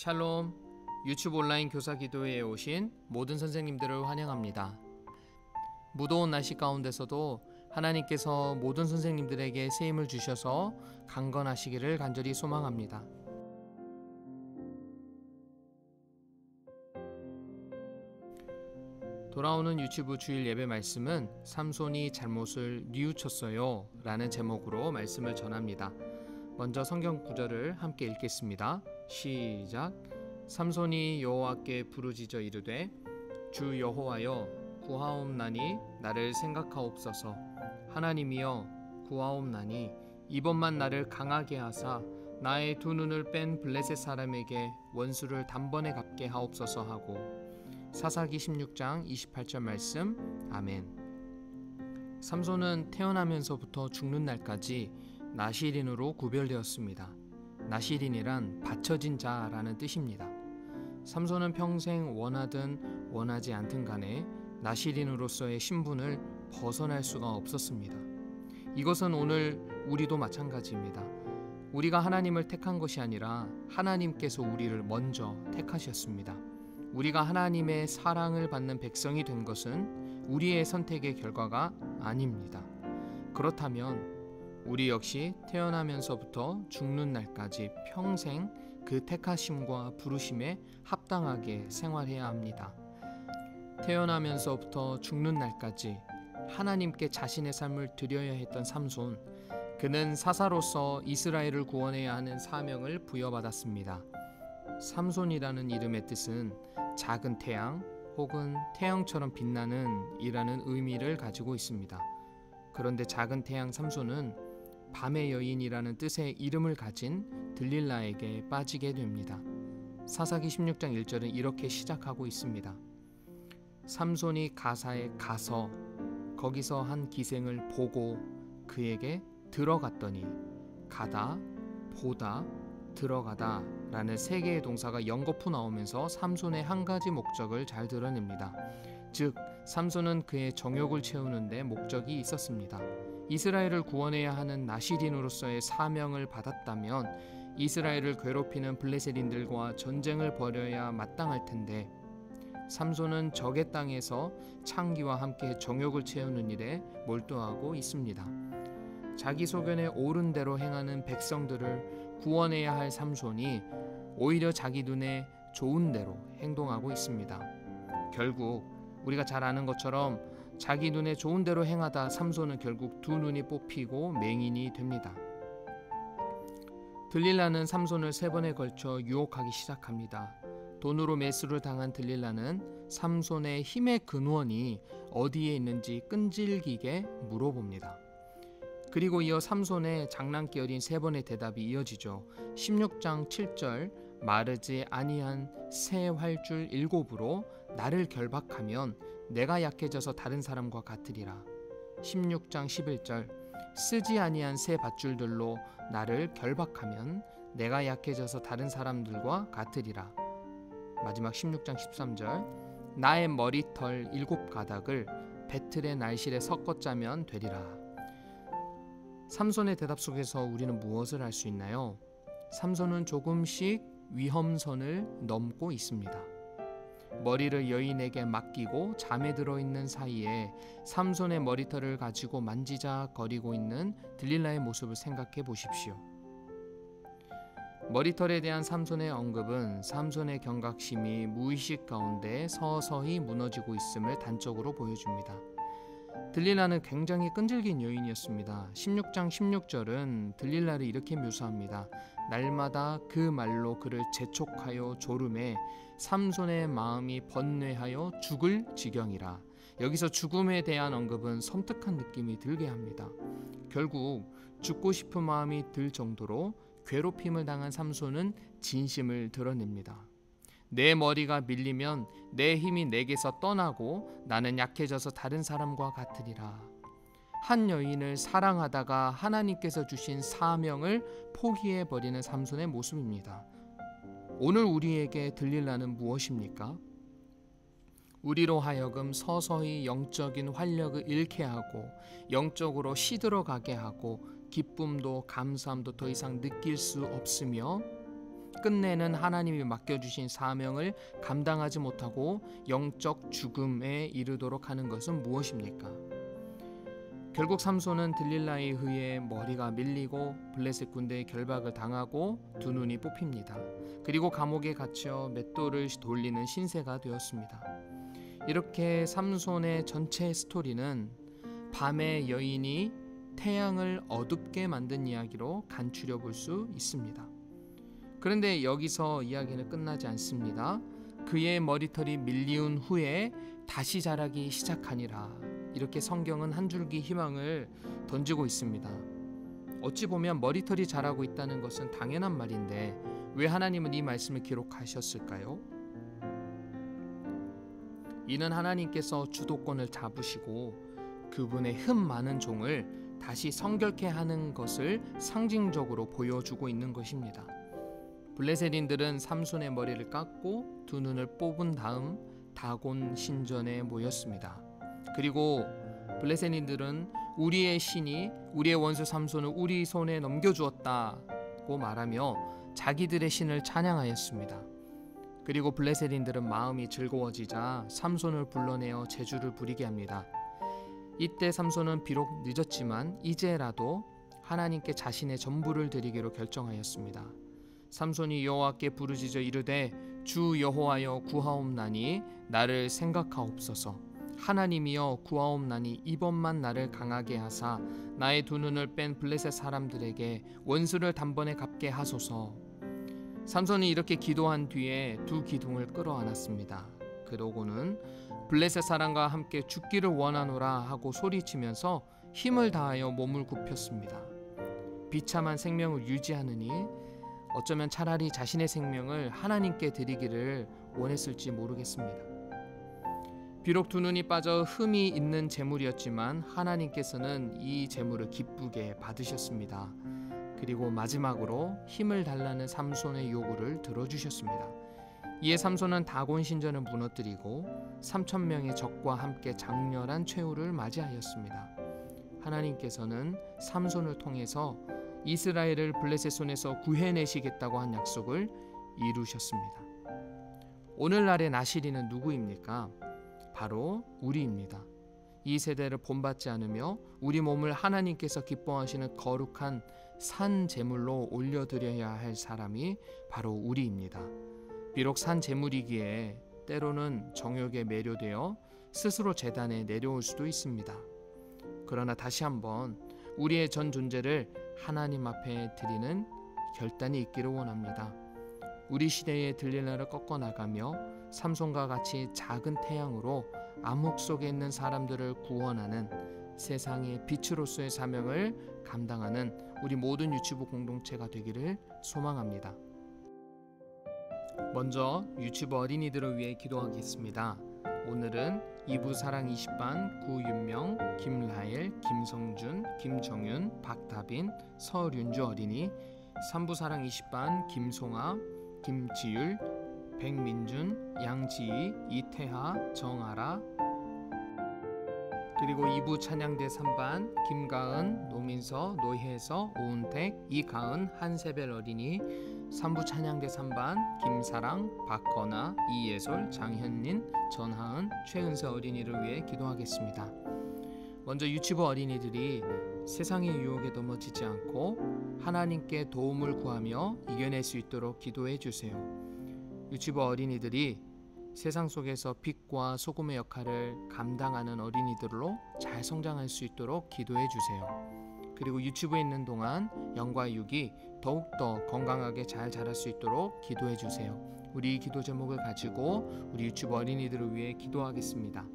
샬롬, 유튜브 온라인 교사 기도회에 오신 모든 선생님들을 환영합니다. 무더운 날씨 가운데서도 하나님께서 모든 선생님들에게 새 힘을 주셔서 강건하시기를 간절히 소망합니다. 돌아오는 유튜브 주일 예배 말씀은 삼손이 잘못을 뉘우쳤어요 라는 제목으로 말씀을 전합니다. 먼저 성경 구절을 함께 읽겠습니다. 시작. 삼손이 여호와께 부르짖어 이르되 주 여호와여 구하옵나니 나를 생각하옵소서. 하나님이여 구하옵나니 이번만 나를 강하게 하사 나의 두 눈을 뺀 블레셋 사람에게 원수를 단번에 갚게 하옵소서 하고. 사사기 16장 28절 말씀. 아멘. 삼손은 태어나면서부터 죽는 날까지 나실인으로 구별되었습니다. 나실인이란 바쳐진 자라는 뜻입니다. 삼손은 평생 원하든 원하지 않든 간에 나실인으로서의 신분을 벗어날 수가 없었습니다. 이것은 오늘 우리도 마찬가지입니다. 우리가 하나님을 택한 것이 아니라 하나님께서 우리를 먼저 택하셨습니다. 우리가 하나님의 사랑을 받는 백성이 된 것은 우리의 선택의 결과가 아닙니다. 그렇다면 우리 역시 태어나면서부터 죽는 날까지 평생 그 택하심과 부르심에 합당하게 생활해야 합니다. 태어나면서부터 죽는 날까지 하나님께 자신의 삶을 드려야 했던 삼손, 그는 사사로서 이스라엘을 구원해야 하는 사명을 부여받았습니다. 삼손이라는 이름의 뜻은 작은 태양 혹은 태양처럼 빛나는 이라는 의미를 가지고 있습니다. 그런데 작은 태양 삼손은 밤의 여인이라는 뜻의 이름을 가진 들릴라에게 빠지게 됩니다. 사사기 16장 1절은 이렇게 시작하고 있습니다. 삼손이 가사에 가서 거기서 한 기생을 보고 그에게 들어갔더니 가다, 보다, 들어가다 라는 세 개의 동사가 연거푸 나오면서 삼손의 한 가지 목적을 잘 드러냅니다. 즉 삼손은 그의 정욕을 채우는 데 목적이 있었습니다. 이스라엘을 구원해야 하는 나실인으로서의 사명을 받았다면 이스라엘을 괴롭히는 블레셋인들과 전쟁을 벌여야 마땅할 텐데 삼손은 적의 땅에서 창기와 함께 정욕을 채우는 일에 몰두하고 있습니다. 자기 소견에 옳은 대로 행하는 백성들을 구원해야 할 삼손이 오히려 자기 눈에 좋은 대로 행동하고 있습니다. 결국 우리가 잘 아는 것처럼 자기 눈에 좋은 대로 행하다 삼손은 결국 두 눈이 뽑히고 맹인이 됩니다. 들릴라는 삼손을 3번에 걸쳐 유혹하기 시작합니다. 돈으로 매수를 당한 들릴라는 삼손의 힘의 근원이 어디에 있는지 끈질기게 물어봅니다. 그리고 이어 삼손의 장난기 어린 3번의 대답이 이어지죠. 16장 7절 마르지 아니한 새 활줄 7으로 나를 결박하면 내가 약해져서 다른 사람과 같으리라. 16장 11절 쓰지 아니한 새 밧줄들로 나를 결박하면 내가 약해져서 다른 사람들과 같으리라. 마지막 16장 13절 나의 머리털 7가닥을 배틀의 날실에 섞어 짜면 되리라. 삼손의 대답 속에서 우리는 무엇을 알 수 있나요? 삼손은 조금씩 위험선을 넘고 있습니다. 머리를 여인에게 맡기고 잠에 들어있는 사이에 삼손의 머리털을 가지고 만지작거리고 있는 들릴라의 모습을 생각해 보십시오. 머리털에 대한 삼손의 언급은 삼손의 경각심이 무의식 가운데 서서히 무너지고 있음을 단적으로 보여줍니다. 들릴라는 굉장히 끈질긴 여인이었습니다. 16장 16절은 들릴라를 이렇게 묘사합니다. 날마다 그 말로 그를 재촉하여 조름해 삼손의 마음이 번뇌하여 죽을 지경이라. 여기서 죽음에 대한 언급은 섬뜩한 느낌이 들게 합니다. 결국 죽고 싶은 마음이 들 정도로 괴롭힘을 당한 삼손은 진심을 드러냅니다. 내 머리가 밀리면 내 힘이 내게서 떠나고 나는 약해져서 다른 사람과 같으리라. 한 여인을 사랑하다가 하나님께서 주신 사명을 포기해버리는 삼손의 모습입니다. 오늘 우리에게 들릴라는 무엇입니까? 우리로 하여금 서서히 영적인 활력을 잃게 하고 영적으로 시들어가게 하고 기쁨도 감사함도 더 이상 느낄 수 없으며 끝내는 하나님이 맡겨주신 사명을 감당하지 못하고 영적 죽음에 이르도록 하는 것은 무엇입니까? 결국 삼손은 들릴라에 의해 머리가 밀리고 블레셋 군대의 결박을 당하고 두 눈이 뽑힙니다. 그리고 감옥에 갇혀 맷돌을 돌리는 신세가 되었습니다. 이렇게 삼손의 전체 스토리는 밤의 여인이 태양을 어둡게 만든 이야기로 간추려 볼 수 있습니다. 그런데 여기서 이야기는 끝나지 않습니다. 그의 머리털이 밀리운 후에 다시 자라기 시작하니라. 이렇게 성경은 한 줄기 희망을 던지고 있습니다. 어찌 보면 머리털이 자라고 있다는 것은 당연한 말인데 왜 하나님은 이 말씀을 기록하셨을까요? 이는 하나님께서 주도권을 잡으시고 그분의 흠 많은 종을 다시 성결케 하는 것을 상징적으로 보여주고 있는 것입니다. 블레셋인들은 삼손의 머리를 깎고 두 눈을 뽑은 다음 다곤 신전에 모였습니다. 그리고 블레셋인들은 우리의 신이 우리의 원수 삼손을 우리 손에 넘겨주었다고 말하며 자기들의 신을 찬양하였습니다. 그리고 블레셋인들은 마음이 즐거워지자 삼손을 불러내어 제주를 부리게 합니다. 이때 삼손은 비록 늦었지만 이제라도 하나님께 자신의 전부를 드리기로 결정하였습니다. 삼손이 여호와께 부르짖어 이르되 주 여호와여 구하옵나니 나를 생각하옵소서. 하나님이여 구하옵나니 이번만 나를 강하게 하사 나의 두 눈을 뺀 블레셋 사람들에게 원수를 단번에 갚게 하소서. 삼손이 이렇게 기도한 뒤에 두 기둥을 끌어안았습니다. 그러고는 블레셋 사람과 함께 죽기를 원하노라 하고 소리치면서 힘을 다하여 몸을 굽혔습니다. 비참한 생명을 유지하느니 어쩌면 차라리 자신의 생명을 하나님께 드리기를 원했을지 모르겠습니다. 비록 두 눈이 빠져 흠이 있는 제물이었지만 하나님께서는 이 제물을 기쁘게 받으셨습니다. 그리고 마지막으로 힘을 달라는 삼손의 요구를 들어주셨습니다. 이에 삼손은 다곤 신전을 무너뜨리고 3,000명의 적과 함께 장렬한 최후를 맞이하였습니다. 하나님께서는 삼손을 통해서 이스라엘을 블레셋 손에서 구해내시겠다고 한 약속을 이루셨습니다. 오늘날의 나시리는 누구입니까? 바로 우리입니다. 이 세대를 본받지 않으며 우리 몸을 하나님께서 기뻐하시는 거룩한 산 제물로 올려드려야 할 사람이 바로 우리입니다. 비록 산 제물이기에 때로는 정욕에 매료되어 스스로 제단에 내려올 수도 있습니다. 그러나 다시 한번 우리의 전 존재를 하나님 앞에 드리는 결단이 있기를 원합니다. 우리 시대의 들릴라를 꺾어나가며 삼손과 같이 작은 태양으로 암흑 속에 있는 사람들을 구원하는 세상의 빛으로서의 사명을 감당하는 우리 모든 유치부 공동체가 되기를 소망합니다. 먼저 유치부 어린이들을 위해 기도하겠습니다. 오늘은 2부 사랑 20반 구윤명, 김라엘, 김성준, 김정윤, 박다빈, 서윤주 어린이, 3부 사랑 20반 김송아, 김지율, 백민준, 양지희, 이태하, 정아라, 그리고 2부 찬양대 3반 김가은, 노민서, 노혜서, 오은택, 이가은, 한세벨 어린이, 3부 찬양대 3반 김사랑, 박건아, 이예솔, 장현린, 전하은, 최은서 어린이를 위해 기도하겠습니다. 먼저 유치부 어린이들이 세상의 유혹에 넘어지지 않고 하나님께 도움을 구하며 이겨낼 수 있도록 기도해 주세요. 유치부 어린이들이 세상 속에서 빛과 소금의 역할을 감당하는 어린이들로 잘 성장할 수 있도록 기도해 주세요. 그리고 유치부에 있는 동안 영과 육이 더욱더 건강하게 잘 자랄 수 있도록 기도해 주세요. 우리 이 기도 제목을 가지고 우리 유치부 어린이들을 위해 기도하겠습니다.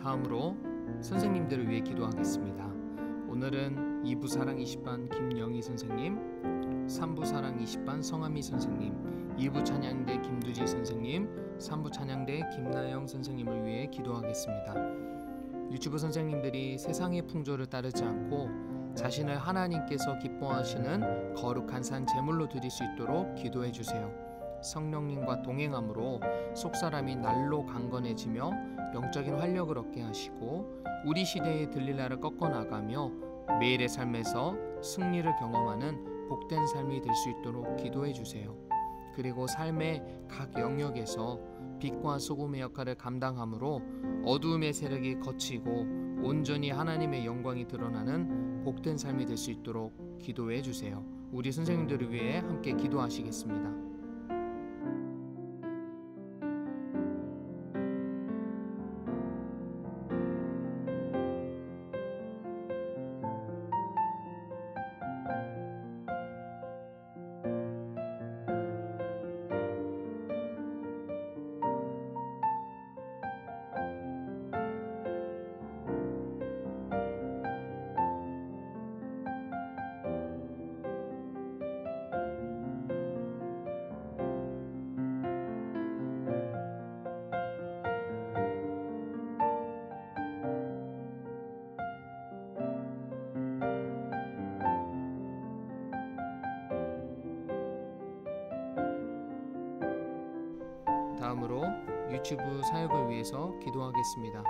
다음으로 선생님들을 위해 기도하겠습니다. 오늘은 2부 사랑 20반 김영희 선생님, 3부 사랑 20반 성함이 선생님, 2부 찬양대 김두지 선생님, 3부 찬양대 김나영 선생님을 위해 기도하겠습니다. 유치부 선생님들이 세상의 풍조를 따르지 않고 자신을 하나님께서 기뻐하시는 거룩한 산 제물로 드릴 수 있도록 기도해 주세요. 성령님과 동행함으로 속사람이 날로 강건해지며 영적인 활력을 얻게 하시고 우리 시대의 들릴라를 꺾어나가며 매일의 삶에서 승리를 경험하는 복된 삶이 될 수 있도록 기도해 주세요. 그리고 삶의 각 영역에서 빛과 소금의 역할을 감당함으로 어두움의 세력이 걷히고 온전히 하나님의 영광이 드러나는 복된 삶이 될 수 있도록 기도해 주세요. 우리 선생님들을 위해 함께 기도하시겠습니다. 다음으로 유튜브 사역을 위해서 기도하겠습니다.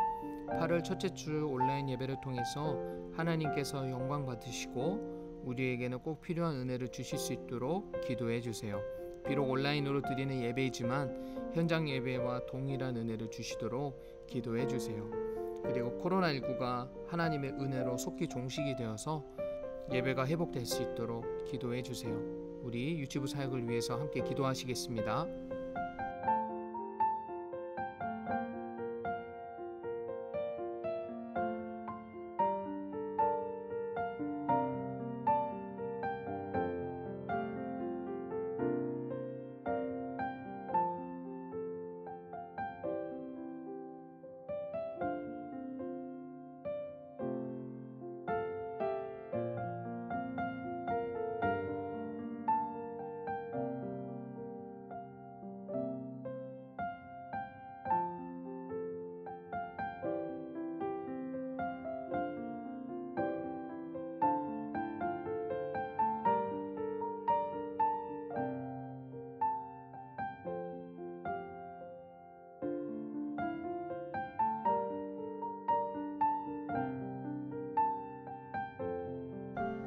8월 첫째 주 온라인 예배를 통해서 하나님께서 영광 받으시고 우리에게는 꼭 필요한 은혜를 주실 수 있도록 기도해 주세요. 비록 온라인으로 드리는 예배이지만 현장 예배와 동일한 은혜를 주시도록 기도해 주세요. 그리고 코로나19가 하나님의 은혜로 속히 종식이 되어서 예배가 회복될 수 있도록 기도해 주세요. 우리 유튜브 사역을 위해서 함께 기도하시겠습니다.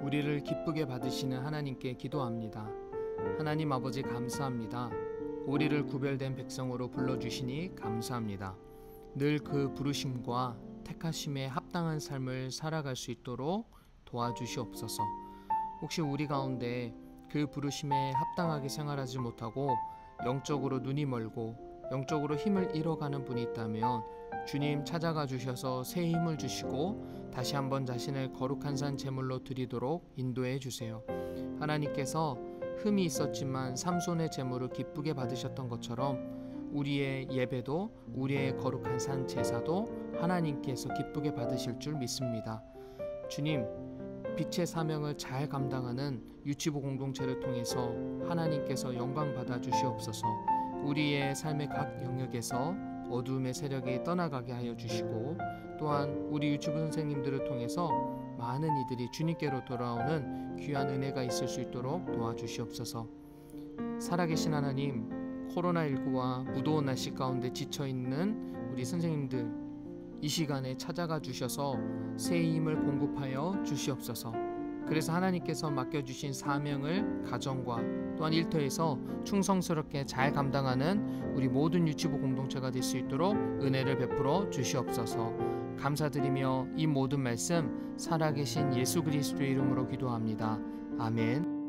우리를 기쁘게 받으시는 하나님께 기도합니다. 하나님 아버지 감사합니다. 우리를 구별된 백성으로 불러주시니 감사합니다. 늘 그 부르심과 택하심에 합당한 삶을 살아갈 수 있도록 도와주시옵소서. 혹시 우리 가운데 그 부르심에 합당하게 생활하지 못하고 영적으로 눈이 멀고 영적으로 힘을 잃어가는 분이 있다면 주님 찾아가 주셔서 새 힘을 주시고 다시 한번 자신을 거룩한 산 제물로 드리도록 인도해 주세요. 하나님께서 흠이 있었지만 삼손의 제물을 기쁘게 받으셨던 것처럼 우리의 예배도 우리의 거룩한 산 제사도 하나님께서 기쁘게 받으실 줄 믿습니다. 주님, 빛의 사명을 잘 감당하는 유치부 공동체를 통해서 하나님께서 영광 받아 주시옵소서. 우리의 삶의 각 영역에서 어두움의 세력이 떠나가게 하여 주시고 또한 우리 유치부 선생님들을 통해서 많은 이들이 주님께로 돌아오는 귀한 은혜가 있을 수 있도록 도와주시옵소서. 살아계신 하나님, 코로나19와 무더운 날씨 가운데 지쳐있는 우리 선생님들 이 시간에 찾아가 주셔서 새 힘을 공급하여 주시옵소서. 그래서 하나님께서 맡겨주신 사명을 가정과 또한 일터에서 충성스럽게 잘 감당하는 우리 모든 유치부 공동체가 될 수 있도록 은혜를 베풀어 주시옵소서. 감사드리며 이 모든 말씀 살아계신 예수 그리스도의 이름으로 기도합니다. 아멘.